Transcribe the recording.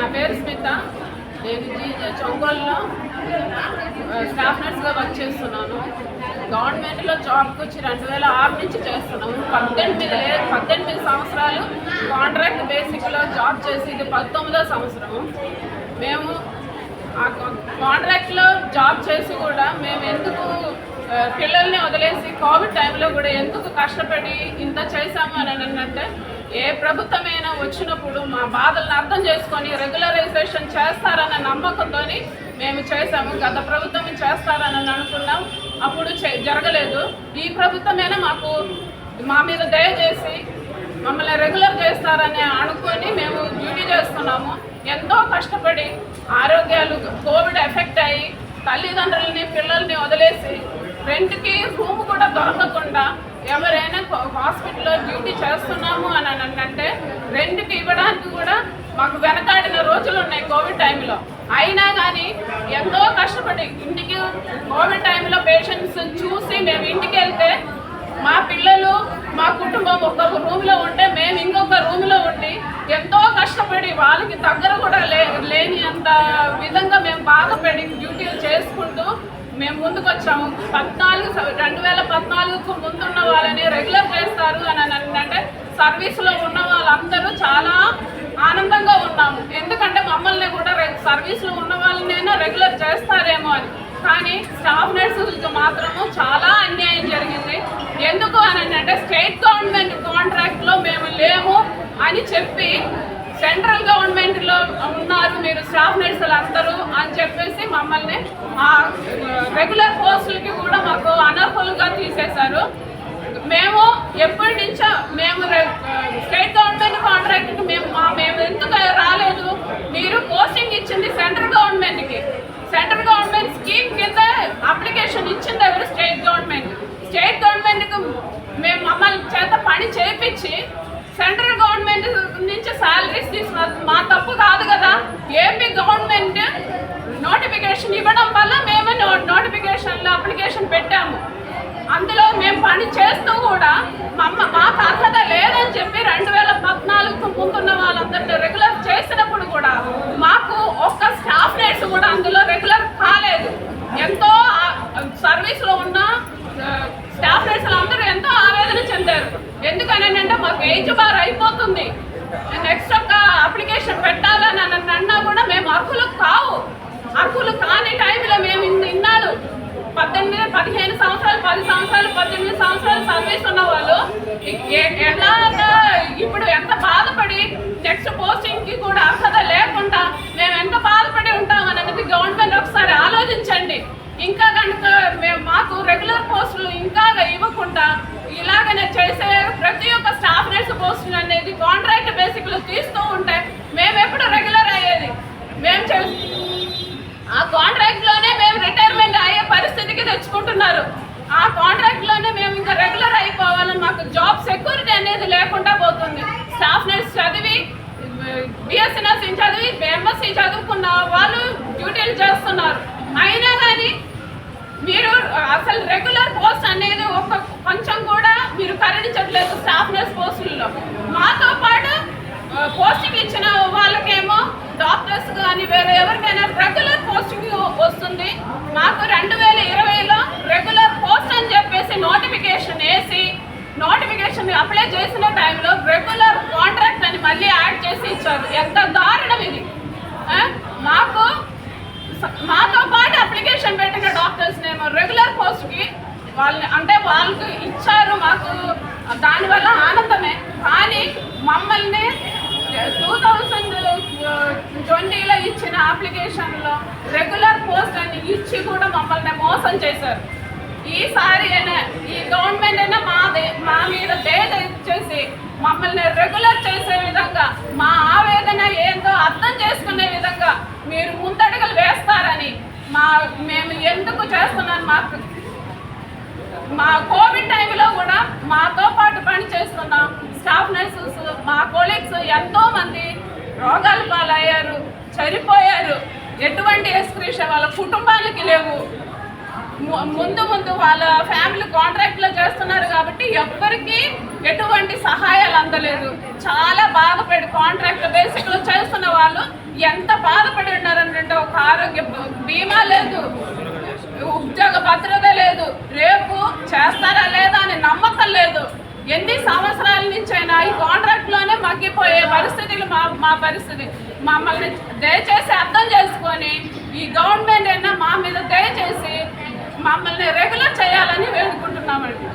నా పేరు స్మిత. నేను చొంగోల్లో స్టాఫ్ నర్స్గా వర్క్ చేస్తున్నాను. గవర్నమెంట్లో జాబ్కి వచ్చి 2006 నుంచి చేస్తున్నాము. 18 సంవత్సరాలు కాంట్రాక్ట్ బేసిక్లో జాబ్ చేసి ఇది 19వ సంవత్సరము. మేము ఆ కాంట్రాక్ట్లో జాబ్ చేసి కూడా మేము ఎందుకు పిల్లల్ని వదిలేసి కోవిడ్ టైంలో కూడా ఎందుకు కష్టపడి ఇంత చేశాము అని అంటే, ఏ ప్రభుత్వమైనా వచ్చినప్పుడు మా బాధలను అర్థం చేసుకొని రెగ్యులరైజేషన్ చేస్తారన్న నమ్మకంతో మేము చేశాము. గత ప్రభుత్వం చేస్తారని అనుకున్నాం, అప్పుడు జరగలేదు. ఈ ప్రభుత్వమైనా మా మీద దయచేసి మమ్మల్ని రెగ్యులర్ చేస్తారని అనుకొని మేము డ్యూటీ చేస్తున్నాము. ఎంతో కష్టపడి ఆరోగ్యాలు కోవిడ్ ఎఫెక్ట్ అయ్యి తల్లిదండ్రులని పిల్లల్ని వదిలేసి రెంట్కి రూమ్ కూడా దొరకకుండా ఎవరైనా హాస్పిటల్లో డ్యూటీ చేస్తున్నాము అని అంటే రెంట్కి ఇవ్వడానికి కూడా మాకు వెనకాడిన రోజులు ఉన్నాయి కోవిడ్ టైంలో. అయినా కానీ ఎంతో కష్టపడి ఇంటికి కోవిడ్ టైంలో పేషెంట్స్ చూసి మేము ఇంటికి వెళ్తే మా పిల్లలు మా కుటుంబం ఒక రూమ్లో ఉంటే మేము ఇంకొక రూమ్లో ఉండి ఎంతో కష్టపడి వాళ్ళకి దగ్గర కూడా లేని అంత విధంగా మేము బాధపడి డ్యూటీలు చేసుకుంటూ మేము ముందుకు వచ్చాము. 2014కు ముందున్న వాళ్ళని రెగ్యులర్ చేస్తారు అని అంటే సర్వీస్లో ఉన్న వాళ్ళందరూ చాలా ఆనందంగా ఉన్నాము. ఎందుకంటే మమ్మల్ని కూడా సర్వీస్లో ఉన్న వాళ్ళనైనా రెగ్యులర్ చేస్తారేమో అని. కానీ స్టాఫ్ నర్సులకు మాత్రము చాలా అన్యాయం జరిగింది. ఎందుకు అని అంటే స్టేట్ గవర్నమెంట్ కాంట్రాక్ట్లో మేము లేము అని చెప్పి సెంట్రల్ గవర్నమెంట్లో ఉన్నారు మీరు స్టాఫ్ నర్సులు అందరూ అని చెప్పేసి మమ్మల్ని ఆ రెగ్యులర్ పోస్టులకి కూడా మాకు అనర్హులుగా తీసేశారు. మేము ఎప్పటి నుంచో మేము స్టేట్ గవర్నమెంట్ కాంట్రాక్ట్కి మేము ఎందుకు రాలేదు, మీరు పోస్టింగ్ ఇచ్చింది సెంట్రల్ గవర్నమెంట్కి. సెంట్రల్ గవర్నమెంట్ స్కీమ్ కింద అప్లికేషన్ ఇచ్చింది ఎవరు? State government. స్టేట్ గవర్నమెంట్కి మేము మమ్మల్ని చేత పని చేయించి సెంట్రల్ గవర్నమెంట్ నుంచి శాలరీస్ తీసుకున్నారు. మా తప్పు కాదు కదా. ఏపీ గవర్నమెంట్ నోటిఫికేషన్ ఇవ్వడం వల్ల మేము నోటిఫికేషన్లో అప్లికేషన్ పెట్టాము. అందులో మేము పని చేస్తూ కూడా మాకు అర్హత లేదని చెప్పి 2014కు ముందున్న వాళ్ళందరినీ రెగ్యులర్ చేసినప్పుడు కూడా మాకు ఒక్క స్టాఫ్ నర్స్ కూడా అందులో రెగ్యులర్ కాలేదు. ఎంతో సర్వీస్లో ఉన్న స్టాఫ్ నర్సులు అందరూ ఎంతో ఆవేదన చెందారు. ఎందుకని అంటే మాకు ఏజ్ బార్ అయిపోతుంది, నెక్స్ట్ ఒక అప్లికేషన్ పెట్టాలని అన్నా కూడా మేము అర్హులు కాని టైంలో మేము ఇన్నాళ్ళు 15 సంవత్సరాలు 10 సంవత్సరాలు 18 సంవత్సరాలు సర్వీస్ ఉన్న వాళ్ళు ఎలాగా ఇప్పుడు ఎంత బాధపడి నెక్స్ట్ పోస్టింగ్కి కూడా అర్హత లేకుండా మేము ఎంత బాధపడి ఉంటామని అనేది గవర్నమెంట్ ఒకసారి ఆలోచించండి. ఇంకా కనుక మాకు రెగ్యులర్ పోస్టులు ఇంకా ఇవ్వకుండా ఇలాగనే చేసే ప్రతి ఒక్క స్టాఫ్ నర్స్ పోస్టులు అనేది కాంట్రాక్ట్ బేసిక్లు తీస్తూ ఉంటే మేము ఎప్పుడు రెగ్యులర్ అయ్యేది? ఆ కాంట్రాక్ట్లోనే మేము రిటైర్మెంట్ అయ్యే పరిస్థితికి తెచ్చుకుంటున్నారు. ఆ కాంట్రాక్ట్లోనే మేము ఇంకా రెగ్యులర్ అయిపోవాలని మాకు జాబ్ సెక్యూరిటీ అనేది లేకుండా పోతుంది. స్టాఫ్ నర్స్ చదివి బిఎస్సీ నర్సింగ్ చదివి ఎంఎస్సీ చదువుకున్న వాళ్ళు డ్యూటీలు చేస్తున్నారు. అయినా కానీ మీరు అసలు రెగ్యులర్ పోస్ట్ అనేది కొంచెం కూడా మీరు కరుణించట్లేదు స్టాఫ్ నర్స్ పోస్టుల్లో. మాతో పాటు పోస్టింగ్ ఇచ్చిన వాళ్ళకేమో డాక్టర్స్ కానీ వేరే ఎవరికైనా రెగ్యులర్ పోస్టింగ్ వస్తుంది. మాకు 2020లో రెగ్యులర్ పోస్ట్ అని చెప్పేసి నోటిఫికేషన్ వేసి నోటిఫికేషన్ అప్లై చేసిన టైంలో రెగ్యులర్ కాంట్రాక్ట్ అని మళ్ళీ యాడ్ చేసి ఇచ్చారు. ఎంత దారుణం ఇది! మాతో పాటు అప్లికేషన్ పెట్టిన డాక్టర్స్నేమో రెగ్యులర్ పోస్ట్కి వాళ్ళకి ఇచ్చారు. మాకు దానివల్ల ఆనందమే. కానీ మమ్మల్ని 2020లో ఇచ్చిన అప్లికేషన్లో రెగ్యులర్ పోస్ట్ అని ఇచ్చి కూడా మమ్మల్ని మోసం చేశారు. ఈసారి అయినా ఈ గవర్నమెంట్ అయినా మా మీద దయచేసి మమ్మల్ని రెగ్యులర్ చేసే విధంగా మా ఆవేదన ఏందో అర్థం చేసుకునే విధంగా మీరు ముందడుగులు వేస్తారని మేము ఎందుకు చేస్తున్నాను. మా కోవిడ్ టైంలో కూడా మాతో పాటు పని చేస్తున్న స్టాఫ్ నర్సెస్ మా కొలీగ్స్ ఎంతోమంది రోగాల పాలయ్యారు, చనిపోయారు. ఎటువంటి ఎక్స్క్రీషన్ వాళ్ళ కుటుంబాలకి లేవు. ముందు వాళ్ళ ఫ్యామిలీ కాంట్రాక్ట్లో చేస్తున్నారు కాబట్టి ఎవ్వరికి ఎటువంటి సహాయాలు అందలేదు. చాలా బాధపడి కాంట్రాక్ట్ బేసిక్లో చేస్తున్న వాళ్ళు ఎంత ఒక ఆరోగ్య బీమా లేదు, ఉద్యోగ భద్రత లేదు, రేపు చేస్తారా లేదా అని నమ్మకం లేదు. ఎన్ని సంవత్సరాల నుంచి అయినా ఈ కాంట్రాక్ట్లోనే మగ్గిపోయే పరిస్థితులు మా పరిస్థితి. మమ్మల్ని దయచేసి అర్థం చేసుకొని ఈ గవర్నమెంట్ అయినా మా మీద దయచేసి మమ్మల్ని రెగ్యులర్ చేయాలని వేడుకుంటున్నామండి.